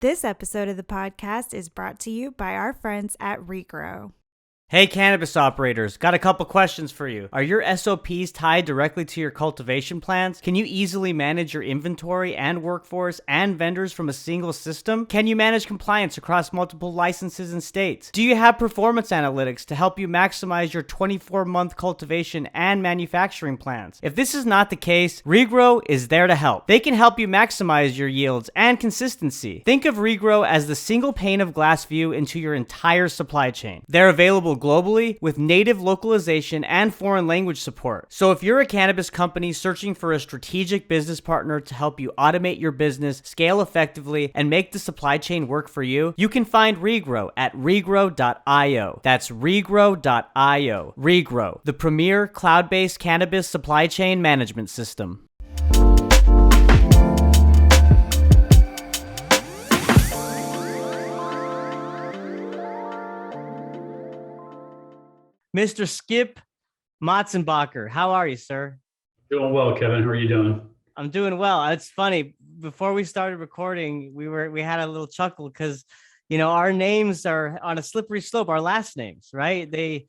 This episode of the podcast is brought to you by our friends at Regrow. Hey, cannabis operators, got a couple questions for you. Are your SOPs tied directly to your cultivation plans? Can you easily manage your inventory and workforce and vendors from a single system? Can you manage compliance across multiple licenses and states? Do you have performance analytics to help you maximize your 24-month cultivation and manufacturing plans? If this is not the case, Regrow is there to help. They can help you maximize your yields and consistency. Think of Regrow as the single pane of glass view into your entire supply chain. They're available globally with native localization and foreign language support. So if you're a cannabis company searching for a strategic business partner to help you automate your business, scale effectively, and make the supply chain work for you, you can find Regrow at regrow.io. That's regrow.io. Regrow, the premier cloud-based cannabis supply chain management system. Mr. Skip Motsenbocker, how are you, sir? Doing well, Kevin. How are you doing? I'm doing well. It's funny. Before we started recording, we had a little chuckle because, our names are on a slippery slope. Our last names, right? They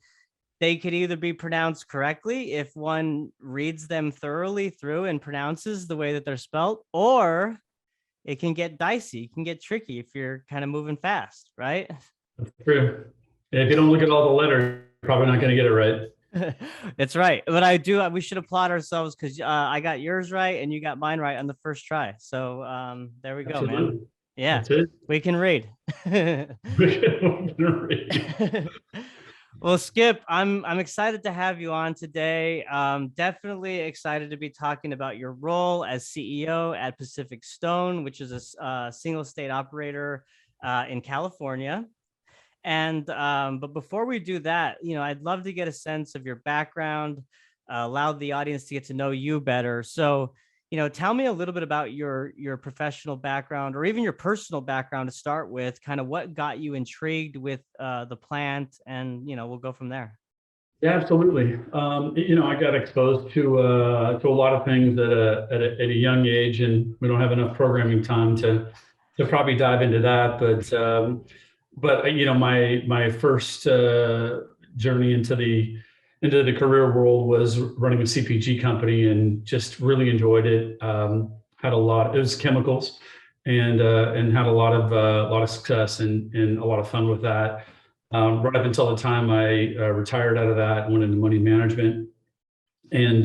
could either be pronounced correctly if one reads them thoroughly through and pronounces the way that they're spelled, or it can get dicey. It can get tricky if you're kind of moving fast, right? That's true. If you don't look at all the letters, you're probably not going to get it right. That's right. But we should applaud ourselves because I got yours right and you got mine right on the first try. So there we go, Absolutely. man. Yeah, That's it. we can read. We can read. Well, Skip, I'm excited to have you on today. Definitely excited to be talking about your role as CEO at Pacific Stone, which is a single state operator in California. And but before we do that, I'd love to get a sense of your background, allow the audience to get to know you better. So, tell me a little bit about your professional background or even your personal background to start with, kind of what got you intrigued with the plant, and we'll go from there. Yeah, absolutely. I got exposed to a lot of things at a young age, and we don't have enough programming time to probably dive into that. But my first journey into the career world was running a Cpg company, and just really enjoyed it. Had a lot. It was chemicals, and had a lot of success and a lot of fun with that. Right up until the time I retired out of that and went into money management, and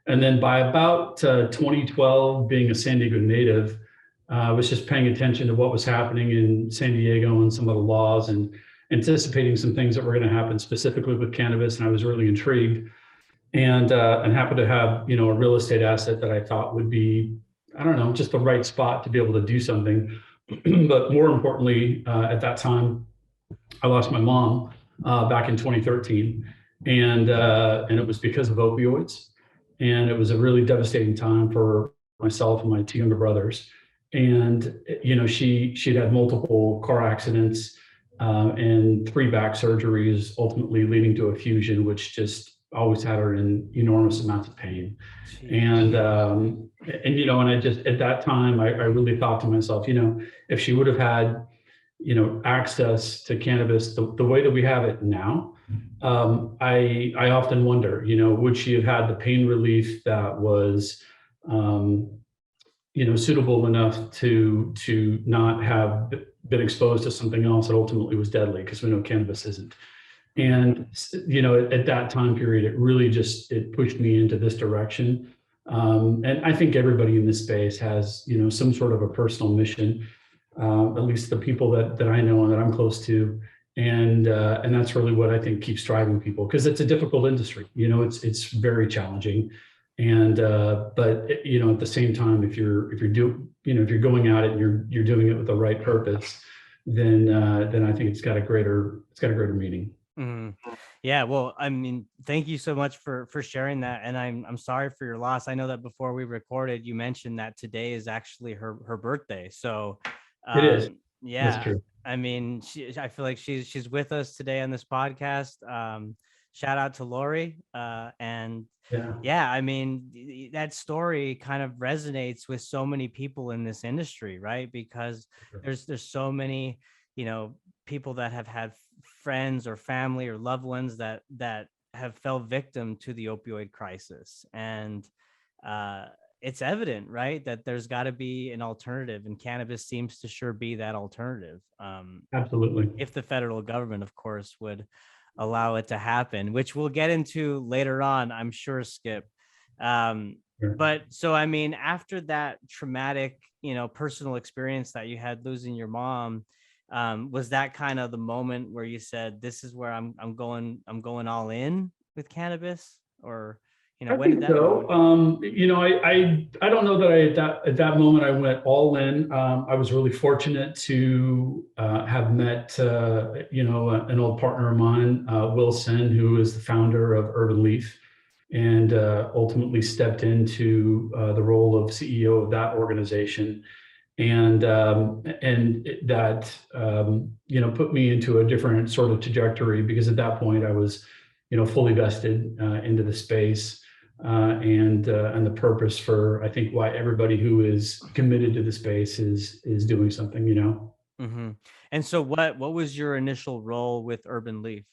then by about 2012, being a San Diego native, I was just paying attention to what was happening in San Diego and some of the laws, and anticipating some things that were going to happen specifically with cannabis. And I was really intrigued, and happened to have a real estate asset that I thought would be, I don't know, just the right spot to be able to do something. But more importantly, at that time, I lost my mom back in 2013, and it was because of opioids, and it was a really devastating time for myself and my two younger brothers. And she'd had multiple car accidents and 3 back surgeries, ultimately leading to a fusion, which just always had her in enormous amounts of pain. And I just, at that time, I really thought to myself, if she would have had access to cannabis the way that we have it now, I often wonder, would she have had the pain relief that was suitable enough to not have been exposed to something else that ultimately was deadly, because we know cannabis isn't. And at that time period, it really it pushed me into this direction. And I think everybody in this space has some sort of a personal mission, at least the people that I know and that I'm close to, and that's really what I think keeps driving people, because it's a difficult industry. It's very challenging. And but at the same time, if you're going at it and you're doing it with the right purpose, then I think it's got a greater meaning. Mm. Yeah, well, I mean, thank you so much for sharing that, and I'm sorry for your loss. I know that before we recorded, you mentioned that today is actually her birthday. So It is. yeah, That's true. I mean, I feel like she's with us today on this podcast. Shout out to Lori. And Yeah. yeah, I mean, that story kind of resonates with so many people in this industry, right? Because there's so many, you know, people that have had friends or family or loved ones that have fell victim to the opioid crisis. And uh, it's evident, right, that there's got to be an alternative, and cannabis seems to sure be that alternative. Absolutely. If the federal government, of course, would allow it to happen, which we'll get into later on, I'm sure, Skip. Um, Sure. but so, I mean, after that traumatic, personal experience that you had losing your mom, was that kind of the moment where you said, "This is where I'm going all in with cannabis," or I when did think that so. moment happen? I don't know that at that moment I went all in. I was really fortunate to have met an old partner of mine, Will Sen, who is the founder of Urban Leaf, and ultimately stepped into the role of CEO of that organization, and that put me into a different sort of trajectory, because at that point I was fully vested into the space, and the purpose for, I think, why everybody who is committed to the space is doing something. Mm-hmm. And so, what was your initial role with Urban Leaf?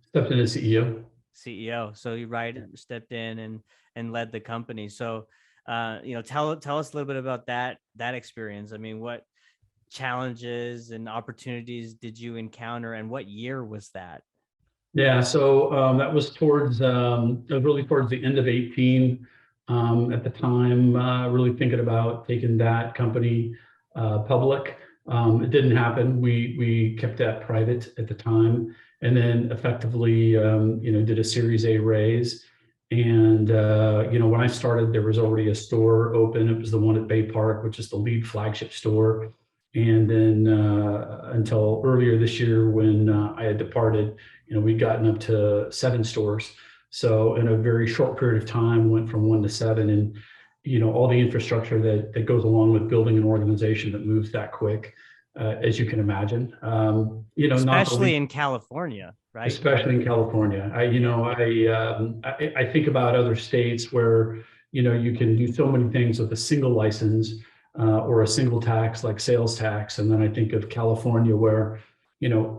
Stepped in as CEO. CEO. So you stepped in and led the company. So tell us a little bit about that experience. I mean, what challenges and opportunities did you encounter, and what year was that? Yeah, so that was really towards the end of 18. At the time, really thinking about taking that company public. It didn't happen. We kept that private at the time, and then effectively, did a Series A raise. And when I started, there was already a store open. It was the one at Bay Park, which is the lead flagship store. And then until earlier this year, when I had departed, we'd gotten up to 7 stores. So in a very short period of time, went from 1 to 7, and all the infrastructure that goes along with building an organization that moves that quick, as you can imagine. Not the Especially least, in California, right? especially in California. Yeah. I think about other states where you can do so many things with a single license, or a single tax like sales tax, and then I think of California, where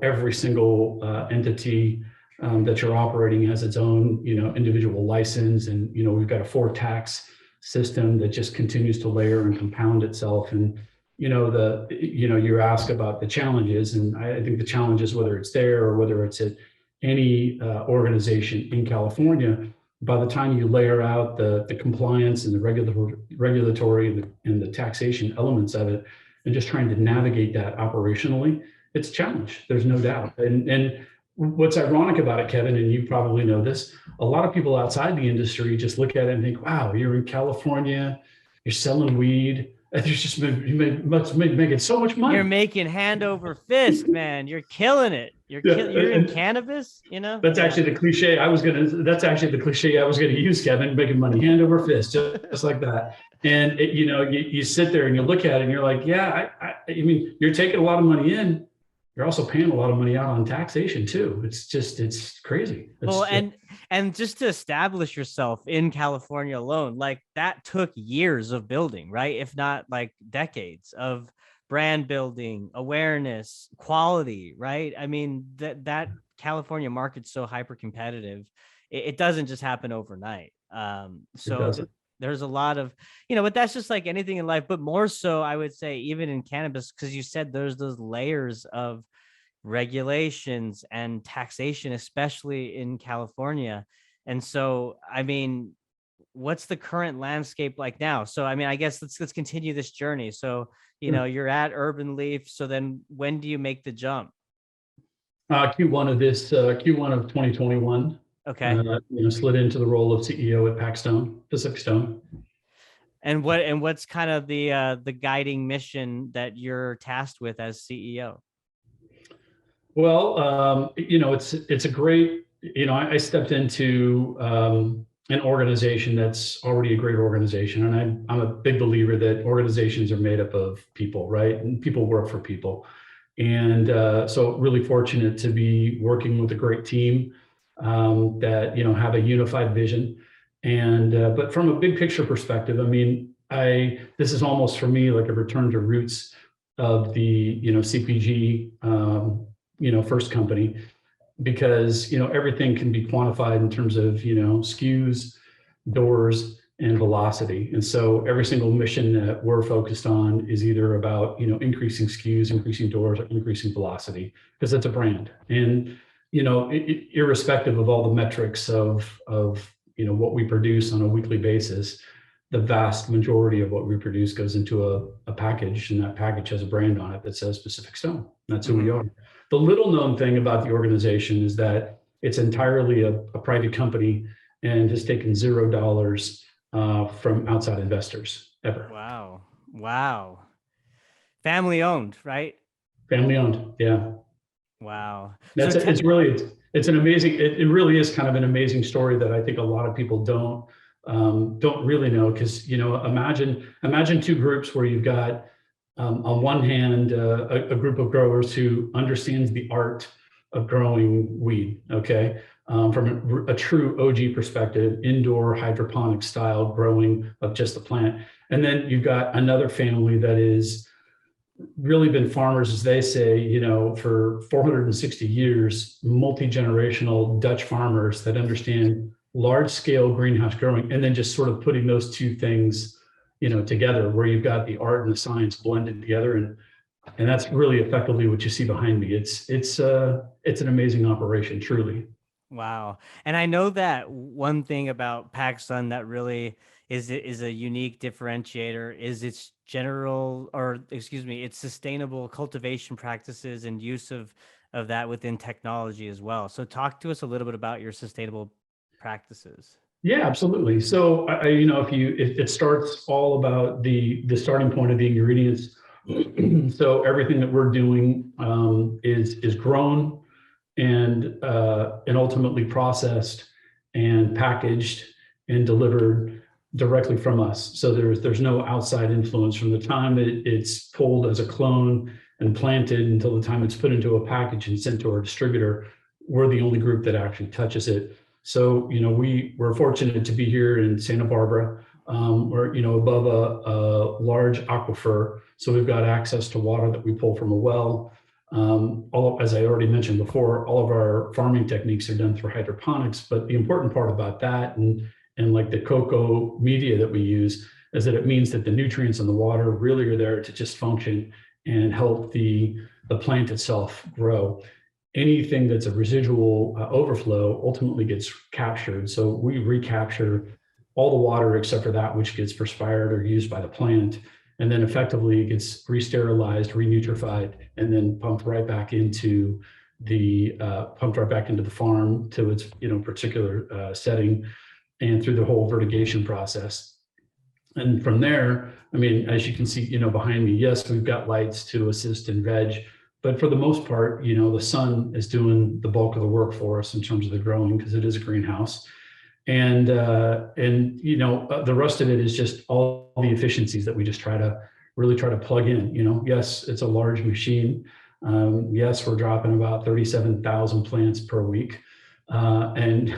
every single entity that you're operating has its own individual license, and we've got a 4 tax system that just continues to layer and compound itself. And you ask about the challenges, and I think the challenges, whether it's there or whether it's at any organization in California, by the time you layer out the compliance and the regulatory and the taxation elements of it, and just trying to navigate that operationally, it's a challenge. There's no doubt. And what's ironic about it, Kevin, and you probably know this, a lot of people outside the industry just look at it and think, wow, you're in California, you're selling weed, and must making so much money. You're making hand over fist, man. You're killing it. Yeah, You're in cannabis. that's Yeah. actually the cliche I was gonna. That's actually the cliche I was gonna use, Kevin. Making money hand over fist, just like that. And you sit there and you look at it and you're like, yeah, I mean, you're taking a lot of money in. You're also paying a lot of money out on taxation too. It's crazy. Well, and just to establish yourself in California alone, like that took years of building, right? If not like decades of brand building, awareness, quality, right? I mean, that California market's so hyper competitive. It doesn't just happen overnight. It So doesn't. there's a lot of, but that's just like anything in life, but more so I would say even in cannabis, because you said there's those layers of regulations and taxation, especially in California. And so, I mean, what's the current landscape like now? So, I mean, I guess let's continue this journey. So, you're at Urban Leaf. So then when do you make the jump? Q1 of 2021. Okay. Slid into the role of CEO at Pacific Stone. And what's kind of the guiding mission that you're tasked with as CEO? Well, it's a great, I stepped into an organization that's already a great organization. And I'm a big believer that organizations are made up of people, right? And people work for people. And so really fortunate to be working with a great team. that, have a unified vision. And, but from a big picture perspective, I mean, this is almost for me like a return to roots of the, CPG, first company, because, everything can be quantified in terms of, SKUs, doors, and velocity. And so every single mission that we're focused on is either about, increasing SKUs, increasing doors, or increasing velocity, because it's a brand. And, irrespective of all the metrics of, what we produce on a weekly basis, the vast majority of what we produce goes into a package, and that package has a brand on it that says Pacific Stone. That's who we are. The little known thing about the organization is that it's entirely a private company and has taken $0 from outside investors ever. Wow. Family owned, right? Family owned. Yeah. Wow. That's it. It's an amazing, it really is kind of an amazing story that I think a lot of people don't really know. Cause imagine two groups where you've got, on one hand, a group of growers who understands the art of growing weed. Okay. From a true OG perspective, indoor hydroponic style growing of just the plant. And then you've got another family that is really been farmers, as they say, for 460 years, multi-generational Dutch farmers that understand large scale greenhouse growing, and then just sort of putting those two things, together, where you've got the art and the science blended together. And that's really effectively what you see behind me. It's an amazing operation, truly. Wow. And I know that one thing about PacSun that really is a unique differentiator is its its sustainable cultivation practices and use of that within technology as well. So talk to us a little bit about your sustainable practices. Yeah, absolutely. So it starts all about the starting point of the ingredients. So everything that we're doing is grown and ultimately processed and packaged and delivered directly from us. So there's no outside influence from the time it's pulled as a clone and planted until the time it's put into a package and sent to our distributor. We're the only group that actually touches it. So we're fortunate to be here in Santa Barbara. We're above a large aquifer, so we've got access to water that we pull from a well. As I already mentioned before, all of our farming techniques are done through hydroponics. But the important part about that and like the cocoa media that we use is that it means that the nutrients in the water really are there to just function and help the plant itself grow. Anything that's a residual overflow ultimately gets captured. So we recapture all the water except for that which gets perspired or used by the plant. And then effectively it gets re-sterilized, re-nutrified, and then pumped right back into the farm to its particular setting, and through the whole vertigation process. And from there, I mean, as you can see, behind me, yes, we've got lights to assist in veg, but for the most part, the sun is doing the bulk of the work for us in terms of the growing, because it is a greenhouse. And the rest of it is just all the efficiencies that we just try to plug in. Yes, it's a large machine. Yes, we're dropping about 37,000 plants per week, and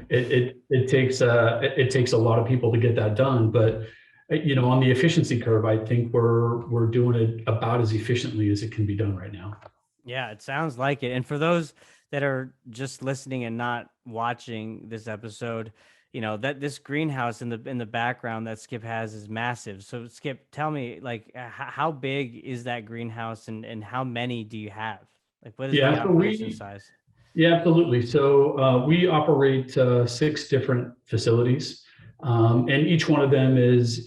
it takes a lot of people to get that done. But on the efficiency curve, I think we're doing it about as efficiently as it can be done right now. Yeah, it sounds like it. And for those that are just listening and not watching this episode, that this greenhouse in the background that Skip has is massive. So Skip, tell me, like, how big is that greenhouse, and how many do you have? Like, what is the operation size? Yeah, absolutely. So we operate 6 different facilities, and each one of them is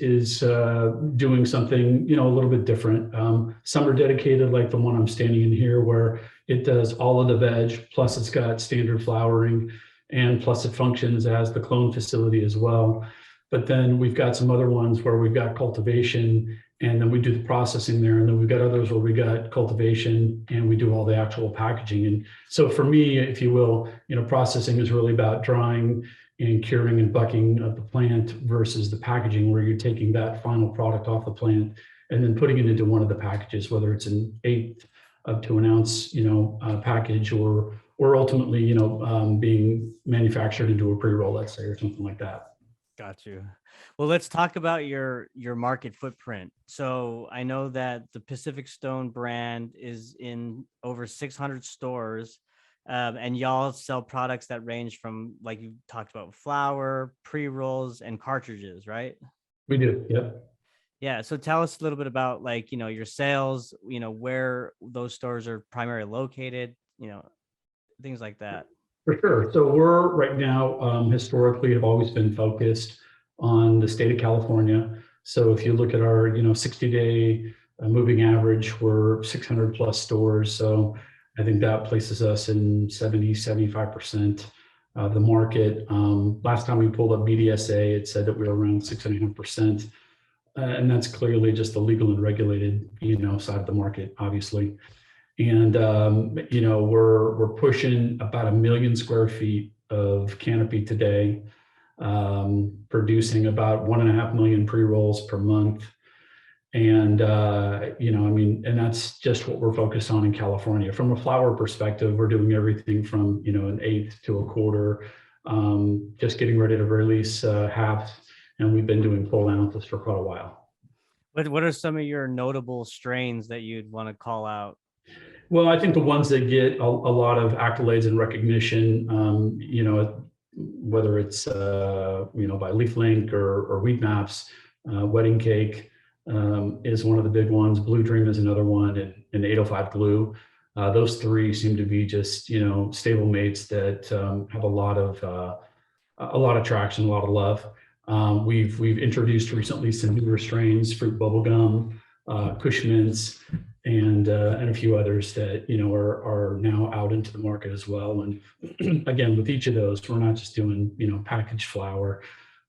doing something a little bit different. Some are dedicated, like the one I'm standing in here, where it does all of the veg, plus it's got standard flowering, and plus it functions as the clone facility as well. But then we've got some other ones where we've got cultivation, and then we do the processing there. And then we've got others where we got cultivation and we do all the actual packaging. And so for me, if you will, processing is really about drying and curing and bucking of the plant, versus the packaging, where you're taking that final product off the plant and then putting it into one of the packages, whether it's an 1/8 up to an ounce, package, or or ultimately, being manufactured into a pre-roll, let's say, or something like that. Got you. Well, let's talk about your market footprint. So I know that the Pacific Stone brand is in over 600 stores, and y'all sell products that range from, like you talked about, flour, pre-rolls, and cartridges, right? We do. Yep. Yeah. So tell us a little bit about, like, your sales, where those stores are primarily located, things like that. For sure. So we're right now, historically have always been focused on the state of California. So if you look at our, 60-day moving average, we're 600 plus stores. So I think that places us in 75% of the market. Last time we pulled up BDSA, it said that we were around 6.5%. And that's clearly just the legal and regulated, side of the market, obviously. And we're pushing about 1 million square feet of canopy today, producing about 1.5 million pre-rolls per month. And and that's just what we're focused on in California. From a flower perspective, we're doing everything from an eighth to a quarter, just getting ready to release halves, and we've been doing full ounces for quite a while. What are some of your notable strains that you'd want to call out? Well, I think the ones that get a lot of accolades and recognition, whether it's by LeafLink or Weed Maps, Wedding Cake is one of the big ones. Blue Dream is another one, and 805 Glue. Those three seem to be just stable mates that have a lot of traction, a lot of love. We've introduced recently some newer strains, Fruit Bubblegum, Kush Mints, and a few others that are now out into the market as well. And again, with each of those, we're not just doing packaged flower,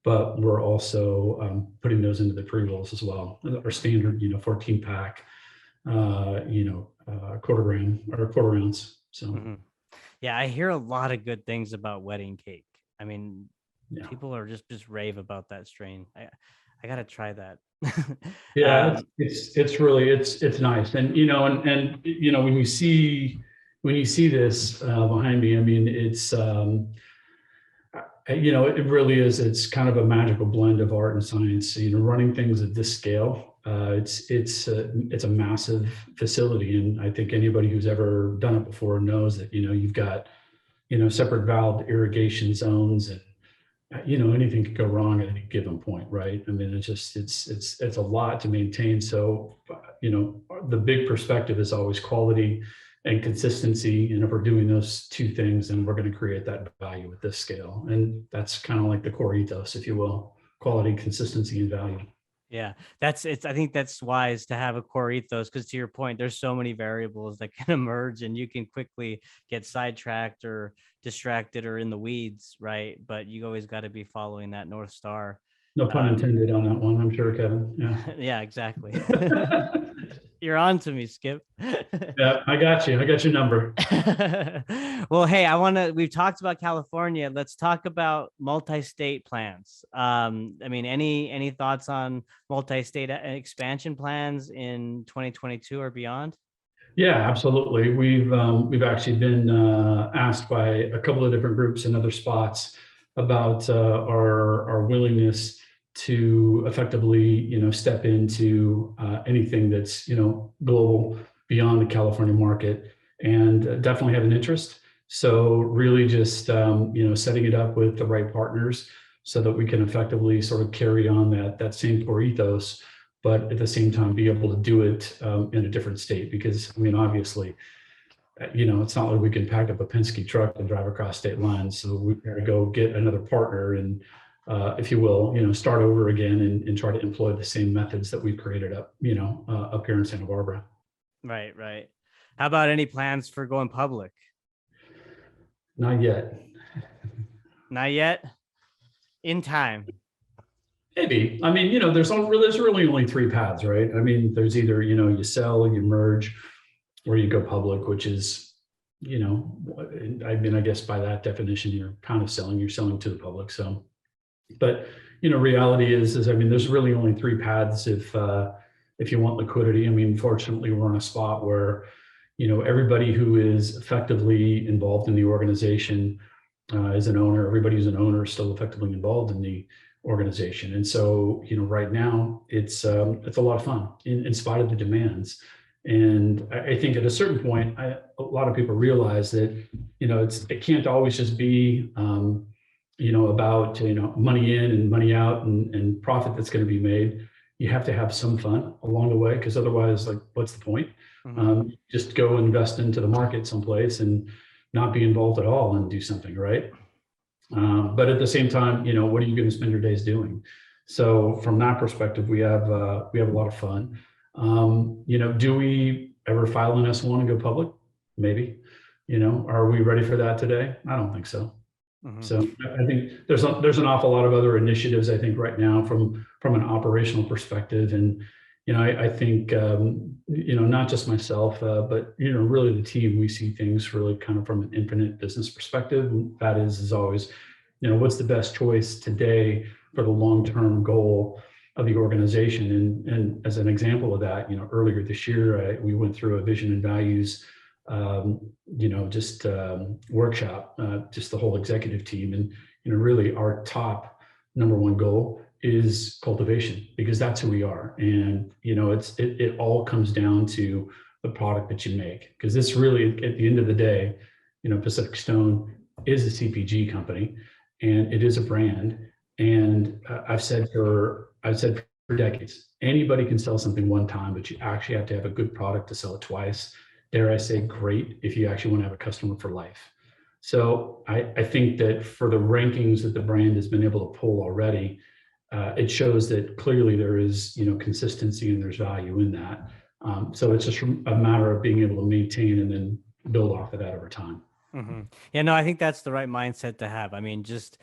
but we're also putting those into the pre-rolls as well. Our standard 14 pack, quarter gram or quarter ounce. So yeah, I hear a lot of good things about Wedding Cake. I mean, yeah. People are just rave about that strain. I gotta try that. Yeah, it's really it's nice, and when you see this behind me, I mean it's it really is. It's kind of a magical blend of art and science. Running things at this scale, it's a massive facility, and I think anybody who's ever done it before knows that you've got separate valved irrigation zones, and anything could go wrong at any given point, right? I mean, it's a lot to maintain. So, the big perspective is always quality and consistency. And if we're doing those two things, then we're going to create that value at this scale. And that's kind of like the core ethos, if you will: quality, consistency, and value. Yeah, I think that's wise to have a core ethos, because to your point, there's so many variables that can emerge, and you can quickly get sidetracked or distracted or in the weeds, right? But you always got to be following that North Star. No pun intended on that one, I'm sure, Kevin. Yeah. Yeah, exactly. You're on to me, Skip. Yeah, I got you. I got your number. Well, hey, we've talked about California. Let's talk about multi-state plans. I mean, any thoughts on multi-state expansion plans in 2022 or beyond? Yeah, absolutely. We've actually been asked by a couple of different groups in other spots about our willingness to effectively step into anything that's global beyond the California market, and definitely have an interest. So really just setting it up with the right partners so that we can effectively sort of carry on that same core ethos, but at the same time be able to do it in a different state. Because I mean, obviously, it's not like we can pack up a Penske truck and drive across state lines. So we've got to go get another partner and, if you will, start over again and try to employ the same methods that we've created up here in Santa Barbara. Right. How about any plans for going public? Not yet. Not yet. In time. Maybe. I mean, there's really only three paths, right? I mean, there's either, you sell, you merge, or you go public, which is, I mean, I guess by that definition, you're kind of selling, you're selling to the public. So, but, reality is, I mean, there's really only three paths if you want liquidity. I mean, fortunately, we're in a spot where, everybody who is effectively involved in the organization is an owner. Everybody who's an owner is still effectively involved in the organization. And so, right now it's a lot of fun in spite of the demands. And I think at a certain point, a lot of people realize that, it can't always just be, about, money in and money out and profit that's going to be made. You have to have some fun along the way, because otherwise, like, what's the point? Just go invest into the market someplace and not be involved at all and do something, right? But at the same time, what are you going to spend your days doing? So from that perspective, we have a lot of fun. Do we ever file an S1 and go public? Maybe. Are we ready for that today? I don't think so. So I think there's an awful lot of other initiatives, I think, right now from an operational perspective. And I think not just myself, but really the team. We see things really kind of from an infinite business perspective. And that is always, what's the best choice today for the long-term goal of the organization. And as an example of that, earlier this year, we went through a vision and values workshop, just the whole executive team. And, really our top number one goal is cultivation, because that's who we are. And, it all comes down to the product that you make, because this really, at the end of the day, Pacific Stone is a CPG company, and it is a brand. And I've said for decades, anybody can sell something one time, but you actually have to have a good product to sell it twice. Dare I say, great if you actually want to have a customer for life. So I think that for the rankings that the brand has been able to pull already, it shows that clearly there is, consistency and there's value in that. So it's just a matter of being able to maintain and then build off of that over time. Yeah, no, I think that's the right mindset to have. I mean, just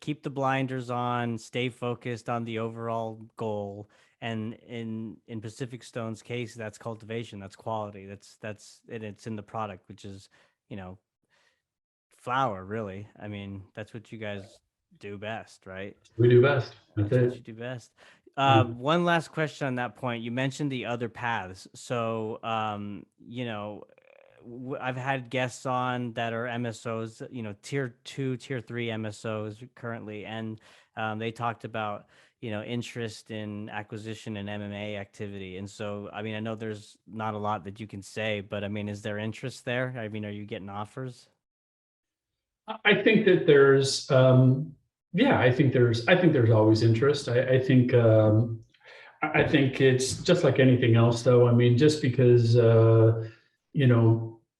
keep the blinders on, stay focused on the overall goal. And in Pacific Stone's case, that's cultivation, that's quality, it's in the product, which is, flower, really. I mean, that's what you guys do best, right? We do best. That's what you do best. One last question on that point. You mentioned the other paths. So, I've had guests on that are MSOs, tier 2, tier 3 MSOs currently, and they talked about interest in acquisition and MMA activity. And so, I mean, I know there's not a lot that you can say, but I mean, is there interest there? I mean, are you getting offers? I think that there's, I think there's always interest. I think it's just like anything else, though. I mean, just because,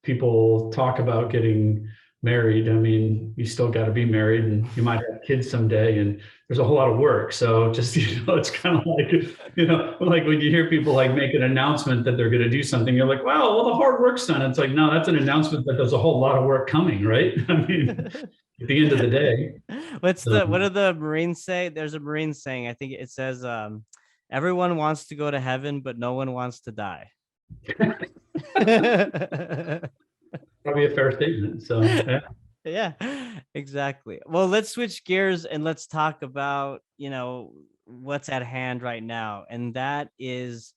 people talk about getting married, I mean, you still got to be married, and you might have kids someday, and there's a whole lot of work. So just, it's kind of like, like when you hear people like make an announcement that they're going to do something, you're like, wow, well, the hard work's done. It's like, no, that's an announcement that there's a whole lot of work coming, right? I mean, at the end of the day. What do the Marines say? There's a Marine saying, I think it says, everyone wants to go to heaven, but no one wants to die. Probably a fair statement. So yeah, exactly. Well, let's switch gears and let's talk about, what's at hand right now. And that is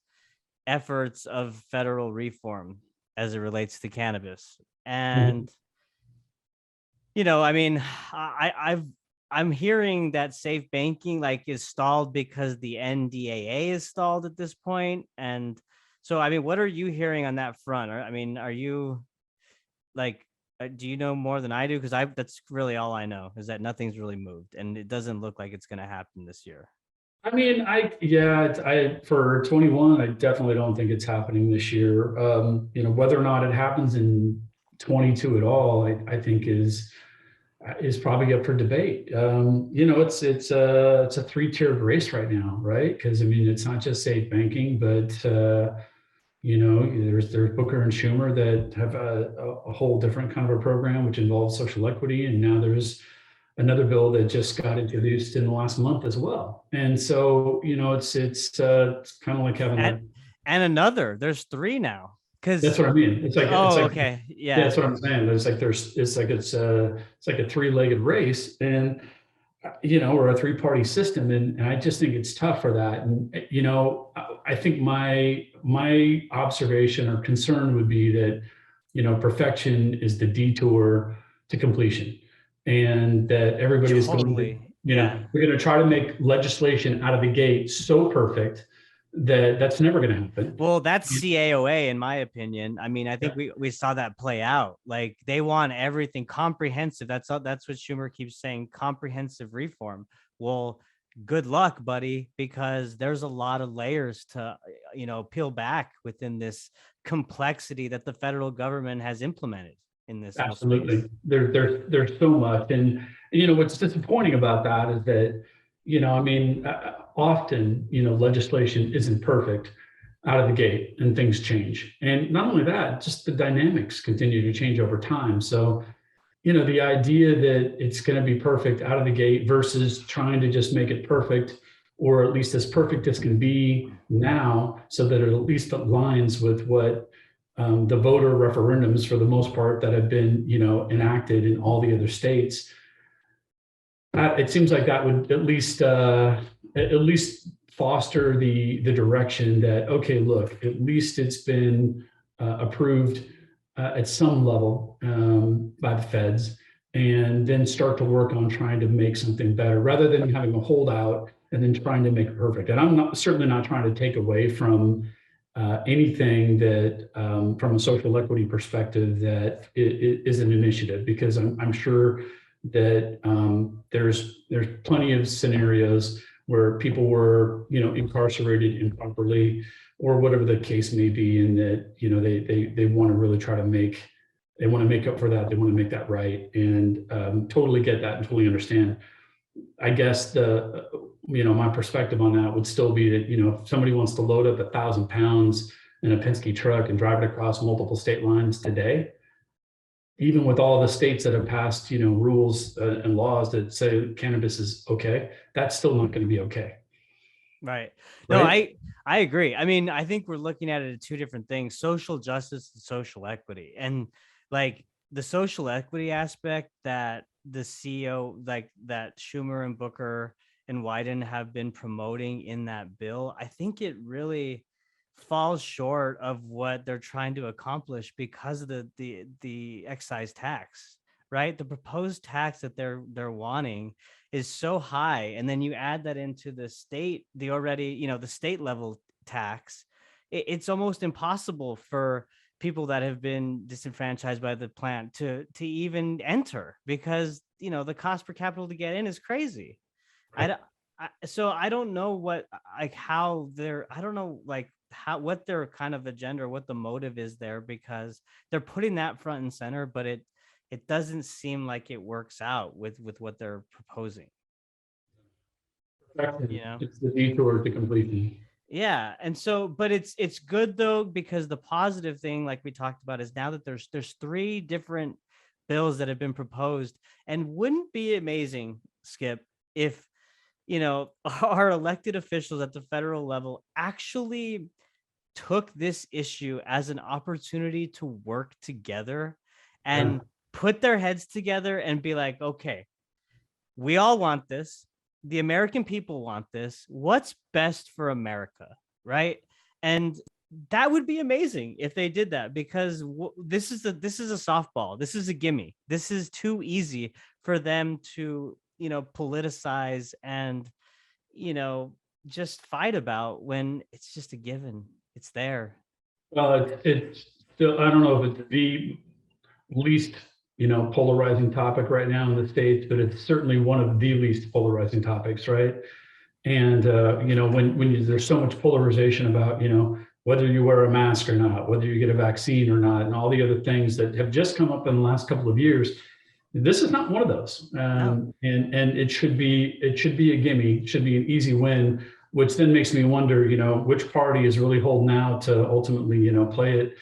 efforts of federal reform as it relates to cannabis. And, I mean, I'm hearing that safe banking is stalled because the NDAA is stalled at this point. And so, I mean, what are you hearing on that front? I mean, are you do you know more than I do? Because that's really all I know, is that nothing's really moved, and it doesn't look like it's going to happen this year. I mean, for 21, I definitely don't think it's happening this year. Whether or not it happens in 22 at all, I think is probably up for debate. It's a 3-tiered race right now, right? Because I mean, it's not just safe banking, but there's Booker and Schumer that have a whole different kind of a program, which involves social equity, and now there's another bill that just got introduced in the last month as well. And so, it's kind of like having there's 3 now. That's what I mean. It's like, okay. Yeah. That's what I'm saying. It's like a 3-legged race. And we're a three-party system, and I just think it's tough for that. And I think my observation or concern would be that perfection is the detour to completion, and that everybody is going to, Totally. Yeah. we're going to try to make legislation out of the gate so perfect that that's never going to happen. Well, that's CAOA, in my opinion. I mean, I think we saw that play out. Like they want everything comprehensive. That's what Schumer keeps saying, comprehensive reform. Well, good luck, buddy, because there's a lot of layers to peel back within this complexity that the federal government has implemented in this whole Absolutely. space. There's so much. And, what's disappointing about that is that, often, legislation isn't perfect out of the gate and things change. And not only that, just the dynamics continue to change over time. So, the idea that it's going to be perfect out of the gate versus trying to just make it perfect, or at least as perfect as can be now, so that it at least aligns with what the voter referendums, for the most part, that have been, enacted in all the other states. It seems like that would at least foster the direction that, okay, look, at least it's been approved at some level by the feds, and then start to work on trying to make something better, rather than having a holdout and then trying to make it perfect. And I'm certainly not trying to take away from anything that, from a social equity perspective, that is an initiative, because I'm sure that there's plenty of scenarios where people were incarcerated improperly, or whatever the case may be, and that they want to really try to make up for that. They want to make that right, and totally get that and totally understand. I guess my perspective on that would still be that, if somebody wants to load up 1,000 pounds in a Penske truck and drive it across multiple state lines today, even with all the states that have passed, rules and laws that say cannabis is okay, that's still not going to be okay. Right. No, I agree. I mean, I think we're looking at it as two different things: social justice and social equity. And like the social equity aspect that the CEO, like that Schumer and Booker and Wyden have been promoting in that bill, I think it really falls short of what they're trying to accomplish because of the excise tax, right? The proposed tax that they're wanting is so high, and then you add that into the state, the state level tax. It's almost impossible for people that have been disenfranchised by the plant to even enter, because the cost per capita to get in is crazy. Right. So I don't know I don't know what their kind of agenda or what the motive is there, because they're putting that front and center, but it doesn't seem like it works out with what they're proposing. It's the detour to completion. Yeah. And so, but it's good though, because the positive thing, like we talked about, is now that there's three different bills that have been proposed. And wouldn't be amazing, Skip, if our elected officials at the federal level actually took this issue as an opportunity to work together and put their heads together and be like, okay, we all want this. The American people want this. What's best for America, right? And that would be amazing if they did that, because this is a softball. This is a gimme. This is too easy for them to politicize and just fight about, when it's just a given. It's there. Well, it's still, I don't know if it's the least, polarizing topic right now in the States, but it's certainly one of the least polarizing topics, right? And, there's so much polarization about, whether you wear a mask or not, whether you get a vaccine or not, and all the other things that have just come up in the last couple of years, this is not one of those. No. And it should be a gimme, it should be an easy win, which then makes me wonder, which party is really holding out to ultimately, play it,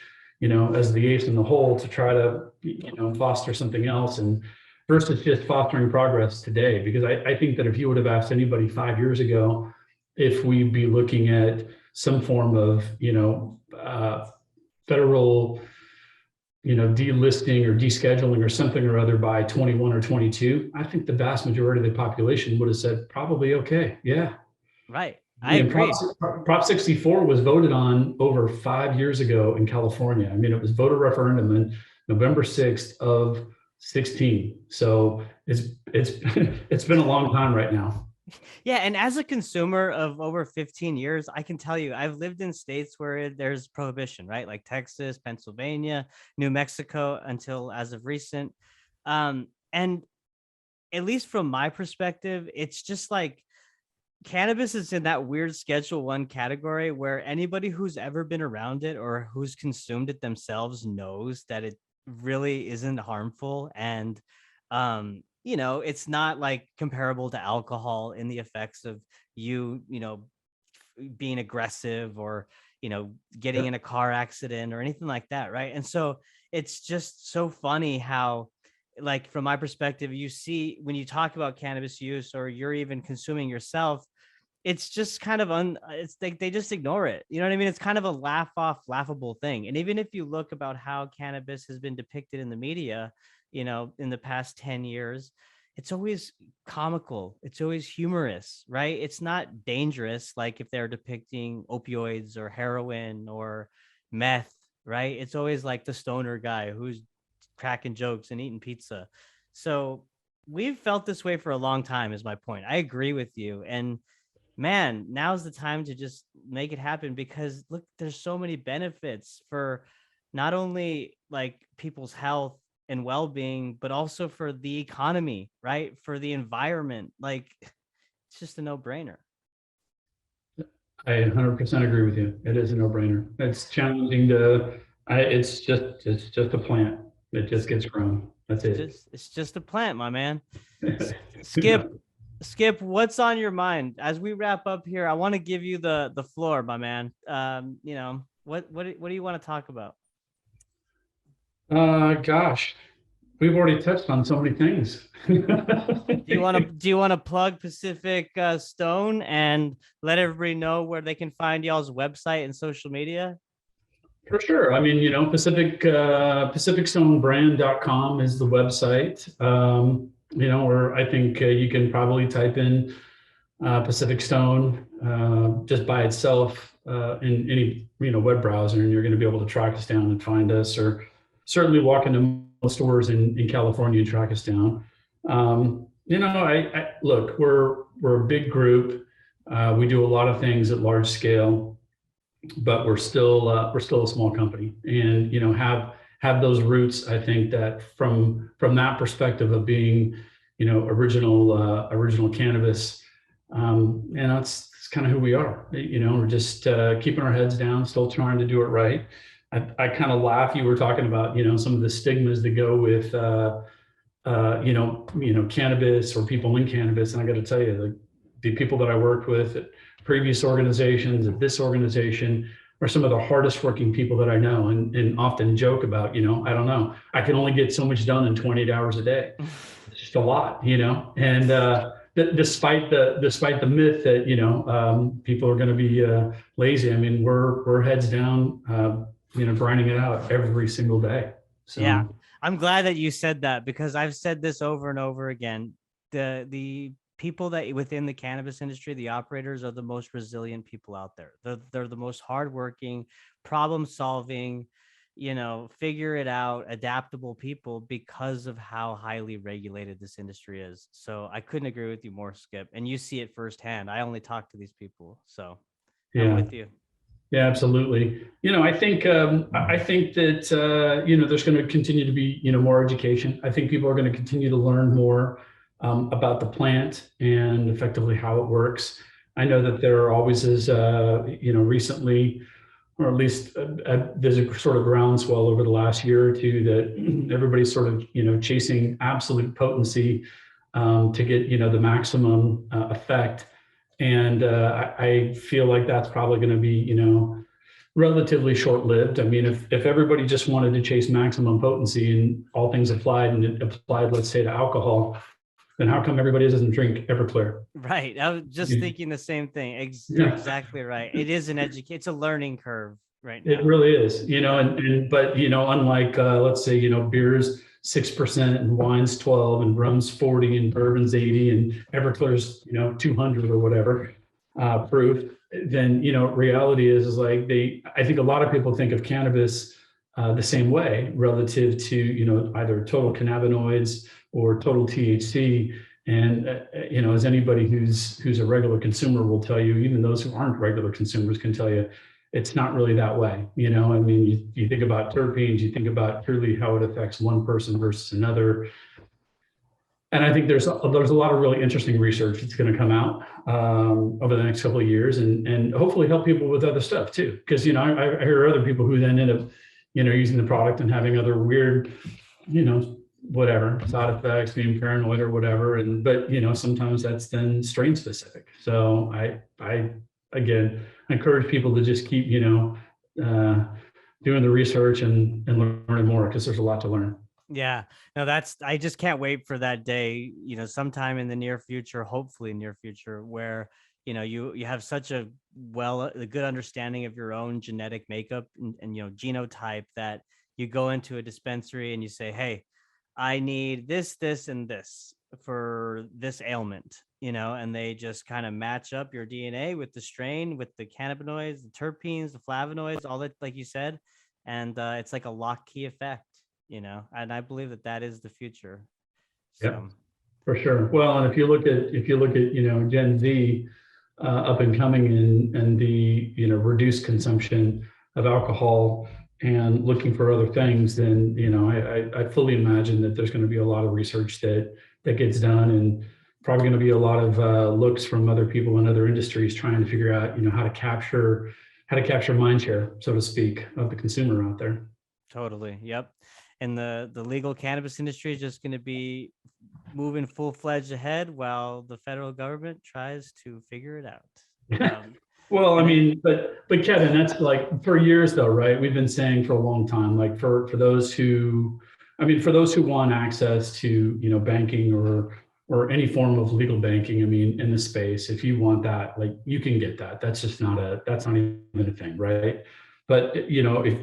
as the ace in the hole to try to, foster something else, and versus just fostering progress today. Because I think that if you would have asked anybody 5 years ago if we'd be looking at some form of, federal delisting or descheduling or something or other by 21 or 22, I think the vast majority of the population would have said probably okay. Yeah. Right. I I mean, agree. Prop 64 was voted on over 5 years ago in California. I mean, it was voter referendum in November 6th of 16. So it's it's been a long time right now. Yeah, and as a consumer of over 15 years, I can tell you I've lived in states where there's prohibition, right? Like Texas, Pennsylvania, New Mexico, until as of recent. And at least from my perspective, it's just like cannabis is in that weird Schedule 1 category where anybody who's ever been around it or who's consumed it themselves knows that it really isn't harmful. And it's not like comparable to alcohol in the effects of being aggressive or getting in a car accident or anything like that, right? And so it's just so funny how, like, from my perspective, you see when you talk about cannabis use or you're even consuming yourself, it's just kind of it's like they just ignore it. You know what I mean? It's kind of a laughable thing. And even if you look about how cannabis has been depicted in the media, in the past 10 years, it's always comical. It's always humorous, right? It's not dangerous like if they're depicting opioids or heroin or meth, right? It's always like the stoner guy who's cracking jokes and eating pizza. So we've felt this way for a long time, is my point. I agree with you. And man, now's the time to just make it happen, because look, there's so many benefits for not only like people's health and well-being, but also for the economy, right? For the environment. Like, it's just a no-brainer. I 100% agree with you. It is a no-brainer. It's challenging it's just a plant. It just gets grown. That's it. It's just a plant, my man. Yeah. Skip, what's on your mind as we wrap up here? I want to give you the floor, my man. What do you want to talk about? Gosh, we've already touched on so many things. Do you want to plug Pacific Stone and let everybody know where they can find y'all's website and social media? For sure. I mean, PacificStoneBrand.com is the website. Or I think you can probably type in Pacific Stone just by itself in any web browser, and you're going to be able to track us down and find us, or certainly walk into most stores in California and track us down. I look, we're a big group. We do a lot of things at large scale, but we're still a small company, and have those roots. I think that from that perspective of being original cannabis, it's kind of who we are. We're just keeping our heads down, still trying to do it right. I kind of laugh. You were talking about some of the stigmas that go with cannabis or people in cannabis, and I got to tell you, the people that I worked with at previous organizations, at this organization, are some of the hardest working people that I know, and often joke about, I don't know, I can only get so much done in 28 hours a day. It's just a lot, and despite the myth that people are going to be lazy. I mean, we're heads down, grinding it out every single day. So Yeah, I'm glad that you said that, because I've said this over and over again. The people that within the cannabis industry, the operators, are the most resilient people out there. They're the most hardworking, problem solving, figure it out, adaptable people, because of how highly regulated this industry is. So I couldn't agree with you more, Skip. And you see it firsthand. I only talk to these people, so I'm yeah. with you. Yeah, absolutely. I think that there's going to continue to be more education. I think people are going to continue to learn more about the plant and effectively how it works. I know that there always is, recently, or at least there's a sort of groundswell over the last year or two that everybody's sort of chasing absolute potency to get the maximum effect. And I feel like that's probably going to be, relatively short-lived. I mean, if everybody just wanted to chase maximum potency and all things applied, and it applied, let's say, to alcohol, then how come everybody doesn't drink Everclear? Right. I was just Yeah. thinking the same thing. You're Yeah. exactly right. It is it's a learning curve, right It now. really is, but unlike let's say, beer's 6% and wine's 12 and rum's 40 and bourbon's 80 and Everclear's, 200 or whatever proof, then reality is like I think a lot of people think of cannabis the same way relative to either total cannabinoids or total THC. And as anybody who's a regular consumer will tell you, even those who aren't regular consumers can tell you, it's not really that way. I mean, you think about terpenes, you think about truly how it affects one person versus another. And I think there's a lot of really interesting research that's going to come out over the next couple of years, and hopefully help people with other stuff too. Because I hear other people who then end up using the product and having other weird whatever side effects, being paranoid or whatever. But sometimes that's then strain specific. So I again encourage people to just keep doing the research and learning more, because there's a lot to learn. Yeah, no, I just can't wait for that day, sometime in the near future, hopefully near future, where, you have such a good understanding of your own genetic makeup and genotype, that you go into a dispensary and you say, hey, I need this, this, and this for this ailment, and they just kind of match up your DNA with the strain, with the cannabinoids, the terpenes, the flavonoids, all that, like you said. And it's like a lock key effect, and I believe that is the future. Yeah, So for sure. Well, and if you look at Gen Z up and coming, and the reduced consumption of alcohol and looking for other things, then I fully imagine that there's going to be a lot of research that gets done, and probably going to be a lot of looks from other people in other industries trying to figure out how to capture mind share, so to speak, of the consumer out there. totally, yep. And the legal cannabis industry is just going to be moving full-fledged ahead while the federal government tries to figure it out. Well, I mean, but Kevin, that's like for years though, right? We've been saying for a long time, like for those who, for those who want access to, banking or any form of legal banking, in the space, if you want that, like you can get that. That's not even a thing, right? But if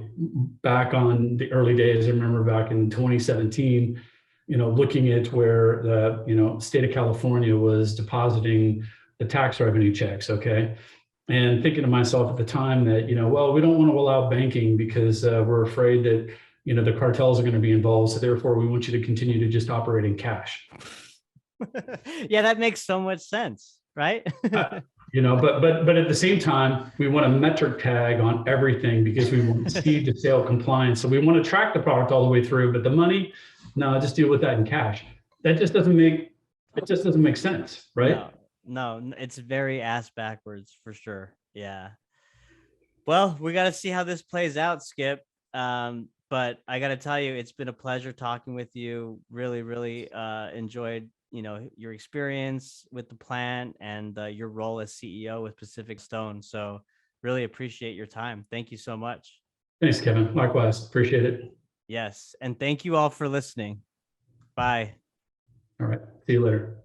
back on the early days, I remember back in 2017, looking at where the state of California was depositing the tax revenue checks, okay, and thinking to myself at the time that well, we don't want to allow banking because we're afraid that the cartels are going to be involved, so therefore we want you to continue to just operate in cash. Yeah, that makes so much sense, right? But at the same time, we want a metric tag on everything because we want seed to sale compliance. So we want to track the product all the way through, but the money, no, just deal with that in cash. That just doesn't make sense, right? No, it's very ass backwards for sure. Yeah. Well, we got to see how this plays out, Skip. But I got to tell you, it's been a pleasure talking with you. Really, really enjoyed your experience with the plant and your role as CEO with Pacific Stone. So really appreciate your time. Thank you so much. Thanks, Kevin. Likewise. Appreciate it. Yes. And thank you all for listening. Bye. All right. See you later.